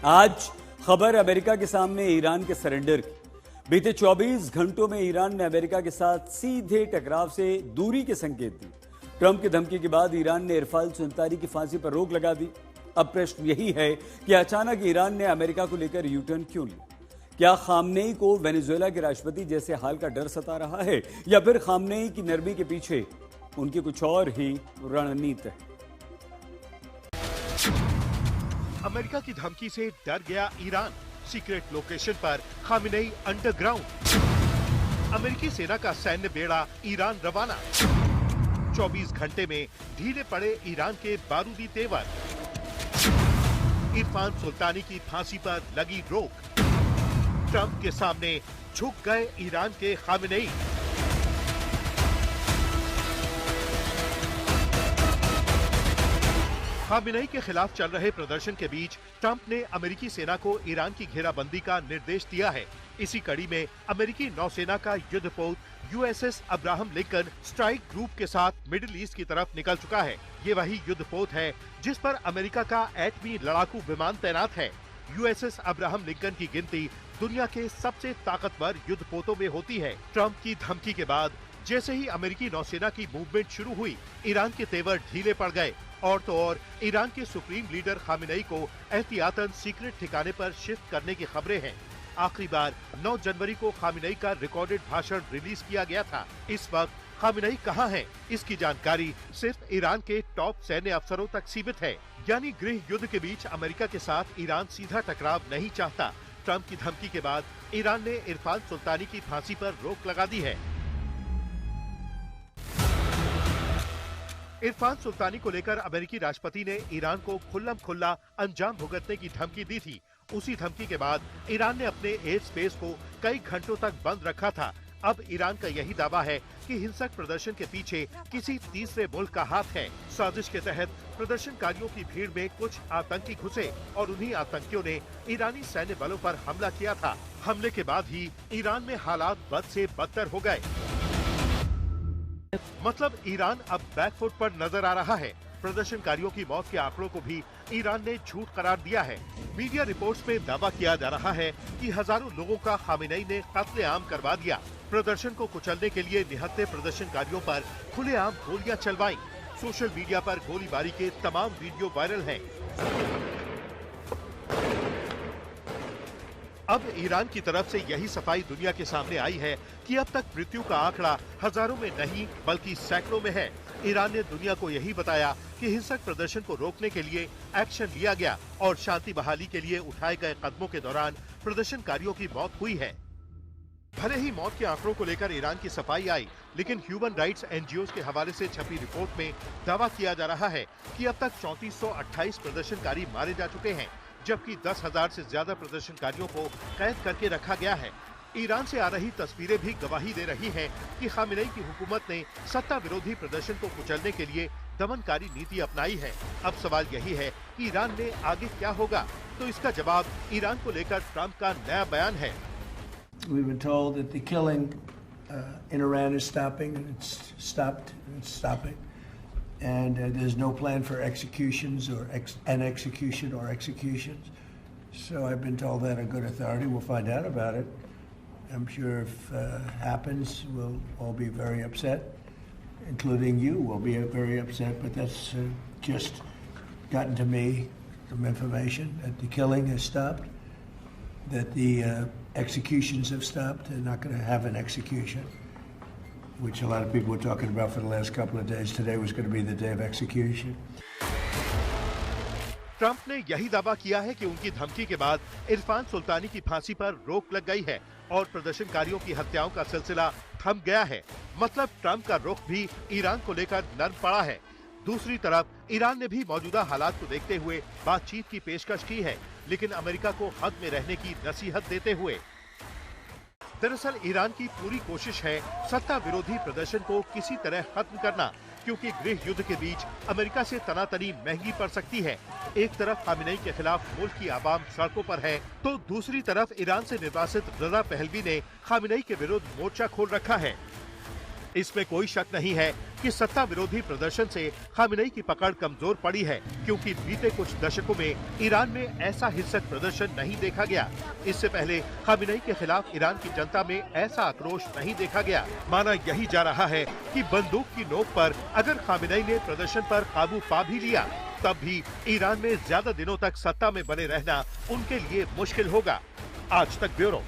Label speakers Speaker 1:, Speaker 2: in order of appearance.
Speaker 1: आज खबर अमेरिका के सामने ईरान के सरेंडर की। बीते 24 घंटों में ईरान ने अमेरिका के साथ सीधे टकराव से दूरी के संकेत दिए। ट्रंप की धमकी के बाद ईरान ने इरफान सुल्तानी की फांसी पर रोक लगा दी। अब प्रश्न यही है कि अचानक ईरान ने अमेरिका को लेकर यू टर्न क्यों लिया? क्या खामनेई को वेनेजुएला के राष्ट्रपति जैसे हाल का डर सता रहा है, या फिर खामनेई की नरमी के पीछे उनकी कुछ और ही रणनीति है?
Speaker 2: अमेरिका की धमकी से डर गया ईरान। सीक्रेट लोकेशन पर खामनेई अंडरग्राउंड। अमेरिकी सेना का सैन्य बेड़ा ईरान रवाना। 24 घंटे में ढीले पड़े ईरान के बारूदी तेवर। इरफान सुल्तानी की फांसी पर लगी रोक। ट्रंप के सामने झुक गए ईरान के खामनेई। खामनेई के खिलाफ चल रहे प्रदर्शन के बीच ट्रंप ने अमेरिकी सेना को ईरान की घेराबंदी का निर्देश दिया है। इसी कड़ी में अमेरिकी नौसेना का युद्धपोत USS Abraham Lincoln strike group के साथ मिडिल ईस्ट की तरफ निकल चुका है। ये वही युद्धपोत है जिस पर अमेरिका का एटमी लड़ाकू विमान तैनात है। USS अब्राहम लिंकन की गिनती दुनिया के सबसे ताकतवर युद्धपोतों में होती है। ट्रंप की धमकी के बाद जैसे ही अमेरिकी नौसेना की मूवमेंट शुरू हुई, ईरान के तेवर ढीले पड़ गए। और तो और ईरान के सुप्रीम लीडर खामनेई को एहतियातन सीक्रेट ठिकाने पर शिफ्ट करने की खबरें हैं। आखिरी बार 9 जनवरी को खामनेई का रिकॉर्डेड भाषण रिलीज किया गया था। इस वक्त खामनेई कहां हैं, इसकी जानकारी सिर्फ ईरान के टॉप सैन्य अफसरों तक सीमित है। यानी गृह युद्ध के बीच अमेरिका के साथ ईरान सीधा टकराव नहीं चाहता। ट्रंप की धमकी के बाद ईरान ने इरफान सुल्तानी की फांसी पर रोक लगा दी है। इरफान सुल्तानी को लेकर अमेरिकी राष्ट्रपति ने ईरान को खुल्लम खुल्ला अंजाम भुगतने की धमकी दी थी। उसी धमकी के बाद ईरान ने अपने एयर स्पेस को कई घंटों तक बंद रखा था। अब ईरान का यही दावा है कि हिंसक प्रदर्शन के पीछे किसी तीसरे मुल्क का हाथ है। साजिश के तहत प्रदर्शनकारियों की भीड़ में कुछ आतंकी घुसे और उन्हीं आतंकियों ने ईरानी सैन्य बलों पर हमला किया था। हमले के बाद ही ईरान में हालात बद से बदतर हो गए। मतलब ईरान अब बैकफुट पर नजर आ रहा है। प्रदर्शनकारियों की मौत के आंकड़ों को भी ईरान ने झूठ करार दिया है। मीडिया रिपोर्ट्स में दावा किया जा रहा है कि हजारों लोगों का खामनेई ने कत्लेआम करवा दिया। प्रदर्शन को कुचलने के लिए निहत्थे प्रदर्शनकारियों पर खुलेआम गोलियां चलवाई। सोशल मीडिया पर गोलीबारी के तमाम वीडियो वायरल हैं। अब ईरान की तरफ से यही सफाई दुनिया के सामने आई है कि अब तक मृत्यु का आंकड़ा हजारों में नहीं बल्कि सैकड़ों में है। ईरान ने दुनिया को यही बताया कि हिंसक प्रदर्शन को रोकने के लिए एक्शन लिया गया और शांति बहाली के लिए उठाए गए कदमों के दौरान प्रदर्शनकारियों की मौत हुई है। भले ही मौत के आंकड़ों को लेकर ईरान की सफाई आई, लेकिन ह्यूमन राइट्स NGOs के हवाले से छपी रिपोर्ट में दावा किया जा रहा है कि अब तक 3428 प्रदर्शनकारी मारे जा चुके हैं, जबकि 10,000 से ज्यादा प्रदर्शनकारियों को कैद करके रखा गया है। ईरान से आ रही तस्वीरें भी गवाही दे रही हैं कि खामनेई की हुकूमत ने सत्ता विरोधी प्रदर्शन को कुचलने के लिए दमनकारी नीति अपनाई है। अब सवाल यही है कि ईरान में आगे क्या होगा, तो इसका जवाब ईरान को लेकर ट्रंप का नया बयान है।
Speaker 3: We've been told that the killing in Iran is stopping, and it's stopped, and it's stopping. And there's no plan for executions or execution or executions. So I've been told that on good authority. We'll find out about it. I'm sure if it happens, we'll all be very upset, including you will be very upset. But that's just gotten to me some information that the killing has stopped, that the executions have stopped. They're not going to have an execution, which a lot of people were talking about for the last couple of days. Today was going to be the day of execution.
Speaker 2: Trump ने यही दावा किया है कि उनकी धमकी के बाद इरफान सुल्तानी की फांसी पर रोक लग गई है और प्रदर्शनकारियों की हत्याओं का सिलसिला थम गया है। मतलब ट्रंप का रुख भी ईरान को लेकर नर्म पड़ा है। दूसरी तरफ ईरान ने भी मौजूदा हालात को देखते हुए बातचीत की पेशकश की है, लेकिन अमेरिका को हद में रहने की नसीहत देते हुए। दरअसल ईरान की पूरी कोशिश है सत्ता विरोधी प्रदर्शन को किसी तरह खत्म करना, क्योंकि गृह युद्ध के बीच अमेरिका से तनातनी महंगी पड़ सकती है। एक तरफ खामनेई के खिलाफ मुल्क की आवाम सड़कों पर है, तो दूसरी तरफ ईरान से निर्वासित रजा पहलवी ने खामनेई के विरुद्ध मोर्चा खोल रखा है। इसमें कोई शक नहीं है कि सत्ता विरोधी प्रदर्शन से खामेनेई की पकड़ कमजोर पड़ी है, क्योंकि बीते कुछ दशकों में ईरान में ऐसा हिंसक प्रदर्शन नहीं देखा गया। इससे पहले खामेनेई के खिलाफ ईरान की जनता में ऐसा आक्रोश नहीं देखा गया। माना यही जा रहा है कि बंदूक की नोक पर अगर खामेनेई ने प्रदर्शन पर काबू पा भी लिया, तब भी ईरान में ज्यादा दिनों तक सत्ता में बने रहना उनके लिए मुश्किल होगा। आज तक ब्यूरो।